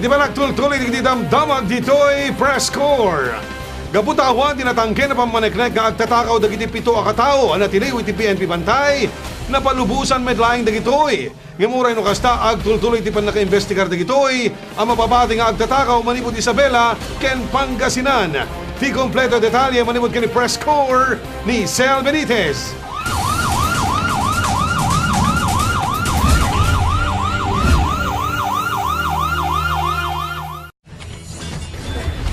Iti managtul-tuloy di damdamag dito'y press corps. Gabutawan tinatangke na pamaniknek nga agtatakaw dagiti pito a katao anatiliw iti PNP Bantay na palubusan medlaing dagitoy. Ngamuray no kasta agtul-tuloy ti panaka-investigar dagitoy ang mapabati nga agtatakaw manipod Isabela ken Pangasinan. Ti kompleto detalye manipod ken press corps ni Sel Benitez.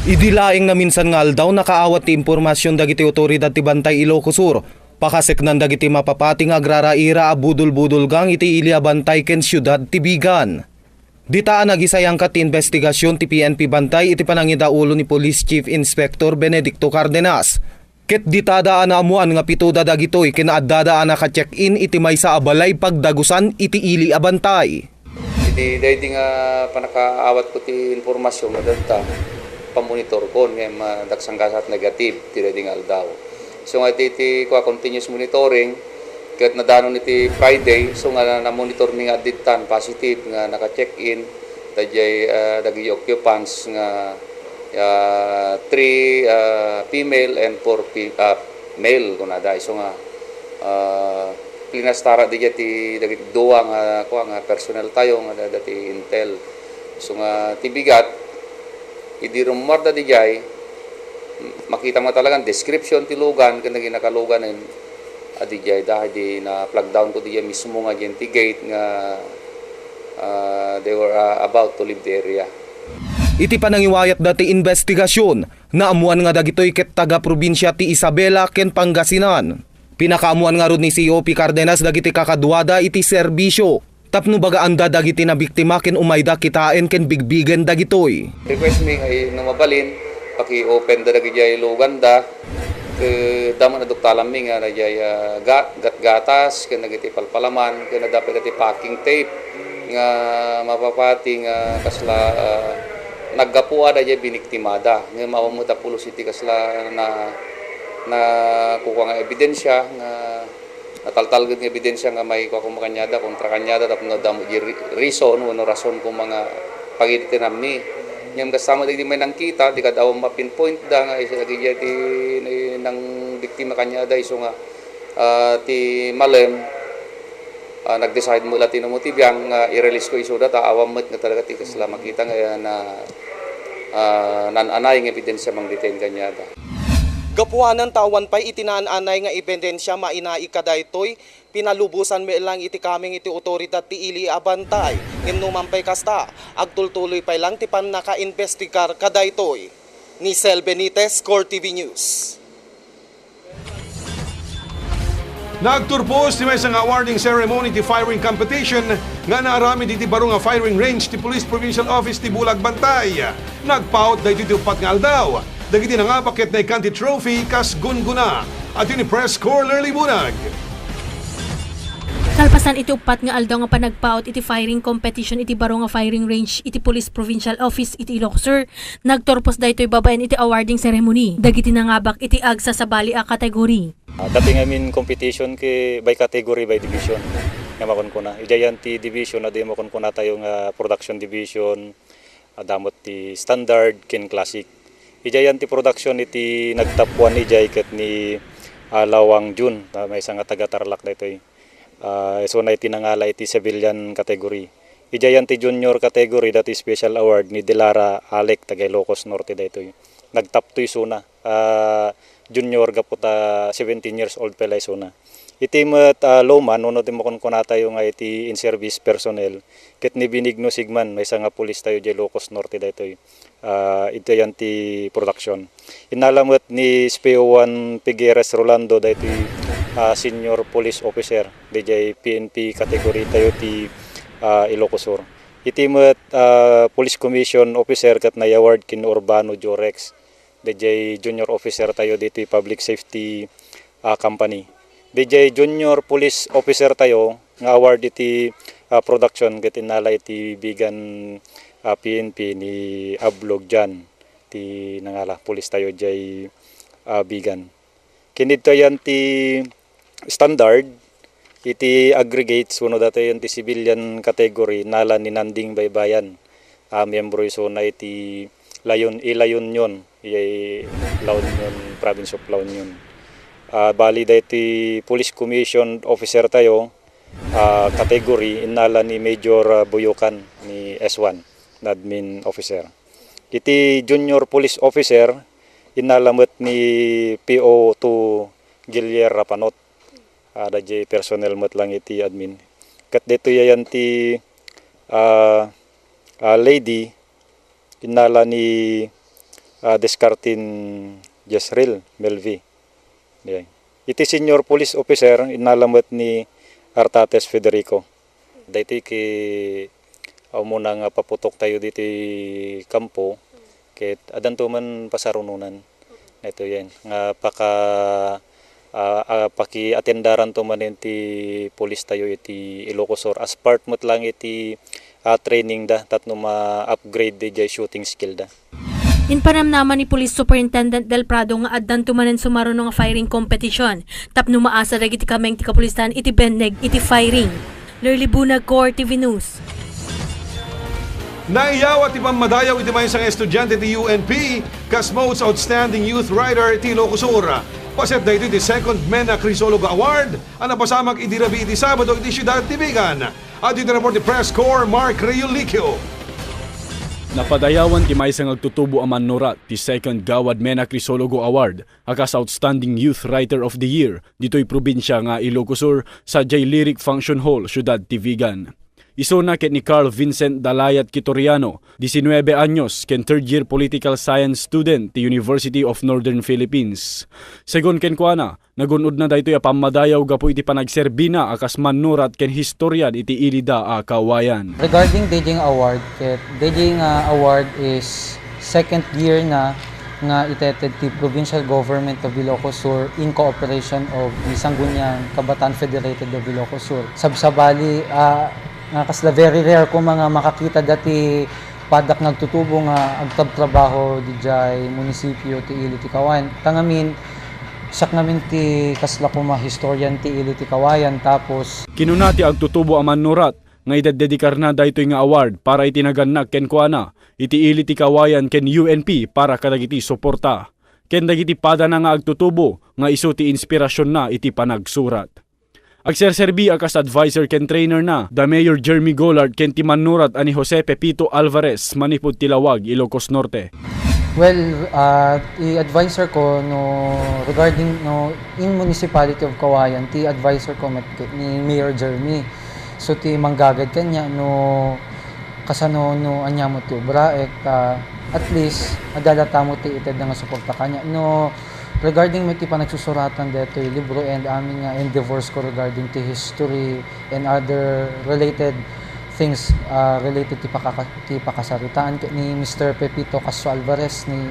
Idilaing na minsan nga aldaw nakaawat ti impormasyon dagiti otoridad ti Bantay Ilocos Sur. Pakasek nan dagiti mapapati nga agraraira a budol-budol gang iti Ilia Bantay ken siyudad ti Bigan. Ditaan nagisayang kat ti investigasyon ti PNP Bantay iti panangidaulo ni Police Chief Inspector Benedicto Cardenas. Ket ditadaan na amuan nga pito dadagitoy kinaadadaan na ka-check-in iti maysa a balay pagdagusan iti Ilia Bantay. Iti dahil nga panakaawat ko ti informasyon madanta pamonitor ko ngayon madagsanggasat negative ti dahil nga aldaw. So nga iti continuous monitoring kahit nadanon iti Friday so nga na-monitor ni nga aditan positive nga naka-check-in dagi occupants nga 3 female and 4 male kung nada. So nga pinastara di ti dagi duwa nga personnel tayo nga dati intel. So nga tibigat idi rumarda di jay makita mo talagang description ti lugan kung naging adi jay dahil di na plug down ko di jay mismo nga ti gate nga they were about to leave the area. Iti panangiwayat dati investigasyon na amuan nga dagitoy ket taga-probinsya ti Isabela ken Pangasinan. Pinakaamuan nga rod ni COP Cardenas dagiti kakadwada iti serbisyo. Tapno baga anda dagiti na biktima ken umayda kitain ken bigbigen dagitoy. Request me ay mabalin paki-open da dagiti lugan da dama na doktalam mi nga dagiti gatas ken dagiti palpalaman ken dapat dagiti packing tape nga mapapati nga kasla naggapuan dagiti biniktimada nga maumuta pulos iti kasla na kukuha nga ebidensya nga nataltalgod ng ebidensya nga may kumakanyada kontra kanyada tapos na damo reason no rason kung mga pagitinam ni ngem kasama di may nangkita di kada mapinpoint da nga isa lagi ti nang biktima kanyada iso nga ti malem nag-decide mo latino motive yang i-release ko iso data awamot nga talaga ti kasla makita nga na nananay ng ebidensya mang detain kanyada. Gapuanan tawan pa'y itinaan-anay nga ebidensya mainai kadaytoy pinalubusan me lang iti kaming iti otoridad ti Ilia Bantay ngimnuman pa'y kasta agtultuloy pa'y lang ti pan naka-investigar kadaytoy. Ni Sel Benitez, Core TV News. Nagturpos ti may isang awarding ceremony ti firing competition nga naarami diti baro nga firing range ti Police Provincial Office ti Bulag Bantay. Nagpaut dahil ti upat nga aldaw. Dagiti na nga paket na ikanti trophy kas gunguna at yun ni Press Corps Lurley Bunag. Kalpasan iti upat nga aldaw nga panagpaot iti firing competition iti baro nga firing range iti Police Provincial Office iti Ilocos Sur. Nagtorpos daytoy babaen iti awarding ceremony. Dagiti na nga bak iti agsa sa bali a kategori. Dati ngamin competition by category by division. Nga makon ko na. Ijayan ti division na di makon ko na tayo nga production division. Damot ti standard ken classic. Ijayan ti production iti nagtapuan ijay ket ni Lawang June may isang taga-Tarlac daytoy. So na iti nangala iti civilian category. Ijayan ti junior category dati special award ni Delara Alec taga Ilocos Norte daytoy. Nagtap to isuna. Junior gaputa 17 years old pala isuna. Iti met lowman uno ti makon kuna tayo nga iti in service personnel ket ni Binigno Sigman may isang pulis tayo di Ilocos Norte daytoy. Ito yan ti production. Inalamot ni SPO1 Figueres Rolando dahito senior police officer DJ PNP category tayo ti Ilocos Sur. Iti met police commission officer kat na award kin Urbano Jorex DJ junior officer tayo dito public safety company. DJ junior police officer tayo nga award iti production ket inala iti bigan PNP ni Ablog Jan ti nangala pulis tayo jay bigan. Kinid yan ti standard iti aggregates uno dati yan ti civilian category nala ni Nanding Baybayan miyembro iso na iti La Union, La Union, Province of La Union. Bali da iti Police Commission Officer tayo, category inala ni Major Buyukan ni S1 na admin officer. Iti Junior Police Officer inalamat ni PO2 Gilier Rapanot. Da jay personnel mat lang iti admin. Kat dito yayan ti lady inala ni Descartin Jezreel Melvi. Yeah. Iti Senior Police Officer inalamat ni Artates Federico. Dito ki muna nga paputok tayo dito kampo ket adan to man pasarununan. Ito yan nga paki-atendaran to man iti police tayo iti Ilocos Sur as part mat lang iti training da tatno ma-upgrade di shooting skill da. In panamnaman ni Police Superintendent Del Prado nga addan tumanen sumaro nga firing competition. Tapno maasa dagiti kameng ti kapulisan iti benneg iti firing. Lurly Bunag, Core TV News. Naiyaw at ipamadayaw iti may isang estudyante ti UNP kas most outstanding youth writer ti Ilocos Sur. Paset na ito iti second MENA Crisologo Award ang napasamag iti rabi iti Sabado iti Siyudad Tibigan. At iti report ni Press Corps Mark Reulicio. Napadayawan ti maysang agtutubo aman nurat ti second Gawad MENA Crisologo Award akas Outstanding Youth Writer of the Year dito'y probinsya nga Ilocos Sur sa J Lyric Function Hall, Siyudad Tibigan. Iso na ket ni Carl Vincent Dalayat Quitoriano, 19 anyos, ken third year political science student ti University of Northern Philippines. Segon ken kuana, nagunod na daytoy pamadayaw gapo iti panagserbina akas manurat ken historian iti ilida a kawayan. Regarding Dejing Award, Dejing Award is second year na nga iteted ti Provincial Government of Ilocos Sur in cooperation of the Sangguniang Kabataan Federated of Ilocos Sur. Sabsabali, nga kasla very rare ko mga makakita dati padak nagtutubo nga agtabtrabaho di jay munisipyo ti Ili ti Kawayan. Tangamin sak namin ti kasla ko historian ti Ili ti Kawayan tapos Kinunati agtutubo aman nurat nga idadedikar na daytoy nga award para itinagannak ken kuana iti Ili ti Kawayan ken UNP para kadagiti suporta. Ken dagiti pada na nga agtutubo nga isu ti inspirasyon na iti panagsurat. Agserserbi akas advisor ken trainer na da Mayor Jeremy Golard ken ti manurat ani Jose Pepito Alvarez manipud Tilawag, Ilocos Norte. well, i-advisor ko no regarding no in Municipality of Kawayan, ti advisor ko ni Mayor Jeremy. So ti manggagad kanya no kasano no anya mo ti obra at least adalata mo ti ited nga suporta kanya no. Regarding mo ti panagsusuratan dito yung libro and aming endeavors ko regarding ti history and other related things related ti pakasaritaan ni Mr. Pepito Caso Alvarez ni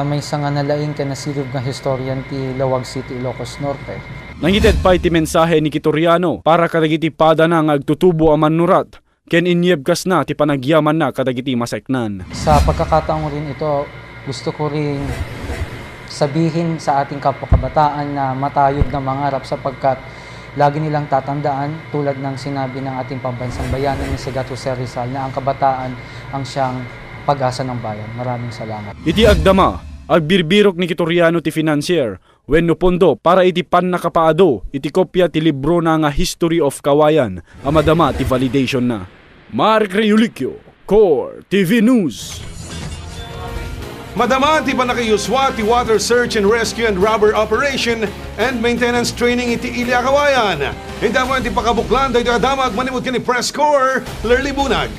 may sanga nalaing ka nasilog nga historian ti Lawag City, Ilocos Norte. Nangited pa iti mensahe ni Quitoriano para kadagiti pada na nga agtutubo a manurat ken inyebkas na ti panagyaman na kadagiti maseknan. Sa pagkakataong rin ito, gusto ko rin sabihin sa ating kapwa-kabataan na matayog na mangarap sapagkat lagi nilang tatandaan tulad ng sinabi ng ating pambansang bayani ni Sigat Jose Rizal na ang kabataan ang siyang pag-asa ng bayan. Maraming salamat. Iti agdama, agbirbirok ni Quitoriano ti financier, wenno pondo para iti pan nakapaado, iti kopya ti libro na nga History of Kawayan, amadama ti validation na. Mark Reulicio, Core TV News. Madama ti panakayuswa ti Water Search and Rescue and Rubber Operation and Maintenance Training iti Ilia Kawayan. Hindi mo ti pakabuklan dahil damag manimod ka ni Press Corps, Lurly Bunag.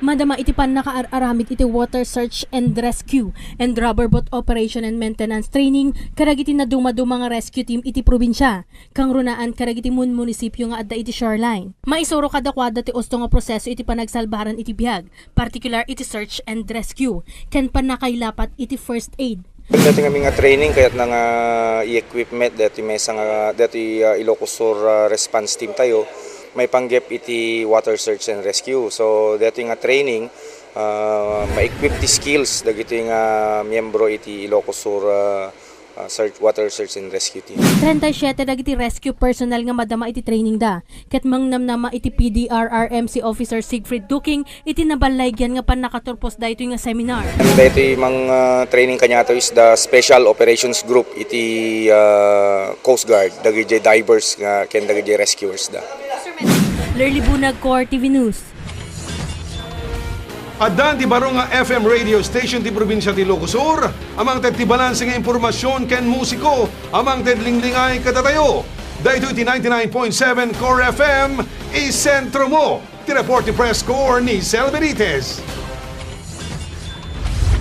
Madama iti pan naka-aramid iti Water Search and Rescue and Rubber Boat Operation and Maintenance Training karagiti na dumaduma nga rescue team iti probinsya. Kang runaan karagiti munisipyo nga adda iti shoreline. Maisuro kadakwada ti osto nga proseso iti panagsalbaran iti bihag, particular iti search and rescue. Ken pan nakailapat iti first aid. Dati kami nga training kayat na nga i-equipment dati may dati Ilocos Sur response team tayo. May panggap iti water search and rescue. So dito nga training, ma-equip ti skills dagito nga miyembro iti Ilocos Sur water search and rescue team. 37 dagiti rescue personnel nga madama iti training da. Ket mangnamnama iti PDRRMC Officer Siegfried Duking iti nabalaygan nga panakaturpos da ito nga seminar. And ito yung training kanya to is the Special Operations Group iti Coast Guard, dagiti divers nga ken dagiti rescuers da. Lurly Bunag, Core TV News. Addan ti baro nga FM radio station ti probinsya ti Ilocos, amang ted ti balanse nga impormasyon ken musiko, amang ted linglingay kadatayo. Dahito ti 99.7 Core FM, isentro mo. Ti report ti Press Corps ni Sel Benitez.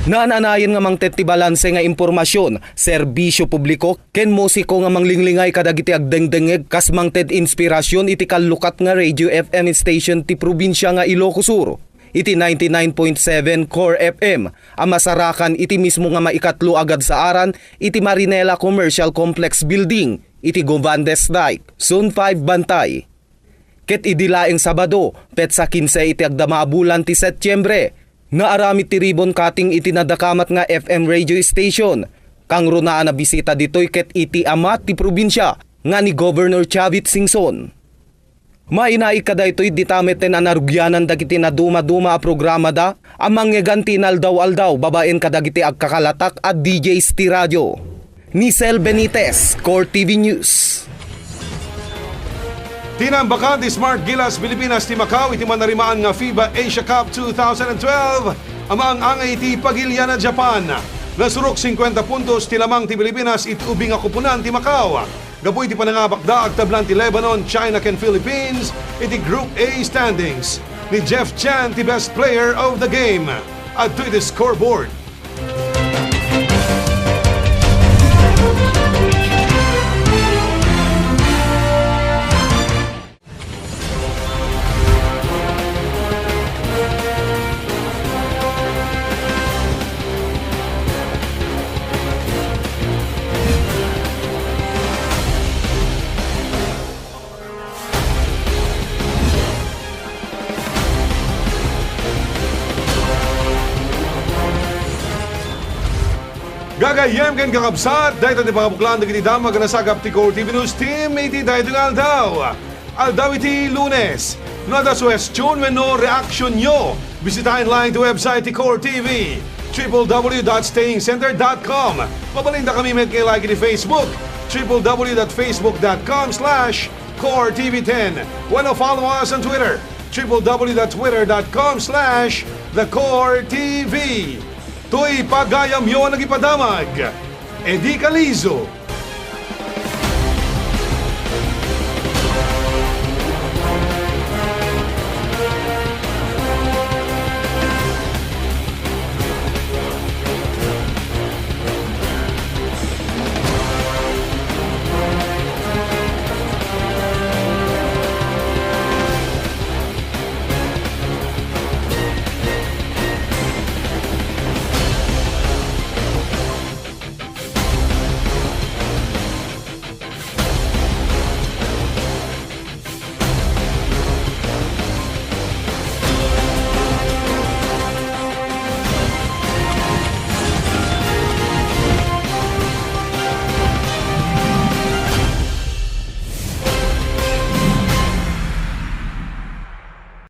Naananayon nga mang ted ti balanse nga impormasyon, serbisyo publiko, ken musiko nga manglingligay kadagiti agdengdengeg kas mang ted inspirasyon iti kallukat nga radio FM station ti probinsya nga Ilocos Sur. Iti 99.7 Core FM, ang masarakan iti mismo nga maikatlo agad sa aran, iti Marinela Commercial Complex Building, iti Govandes Dike, Zone 5 Bantay. Ket idilaeng Sabado, petsa 15 iti agdama bulan ti Setyembre, nga aramid ti ribbon cutting iti nadakamat nga FM radio station. Kang runaan na bisita ditoy ket iti amat ti probinsya, nga ni Governor Chavit Singson. Mainai kada ito'y ditameten anarugyanan dagiti na duma-duma a programa da, amang ngeganti naldaw-aldaw babaen kadagiti agkakalatak at DJs ti radyo. Ni Sel Benitez, Core TV News. Tinambakan ti Smart Gilas Pilipinas ti Macau iti manarimaan nga FIBA Asia Cup 2012, amang angay ti pagilya na Japan. Nasurok 50 puntos ti lamang ti Pilipinas iti ubing akupunan ti Macau. Gapoy iti panangabakda agtablan ti Lebanon, China ken Philippines iti Group A standings. Ni Jeff Chan ti best player of the game. Adto iti scoreboard. Gagayem ken kakabsat, dahito ti pakabuklan dagiti damag na sagap ti Core TV News Team, iti dahito nga aldaw iti Lunes. No adas question wenno reaction nyo, bisitahin lang iti website ti Core TV, www.stayingcenter.com. Mabalinda kami met kay like iti Facebook, www.facebook.com/Core TV10. Wano follow us on Twitter, www.twitter.com/The Core TV. To'y pagayam yun nagipadamag. Edi Calizo,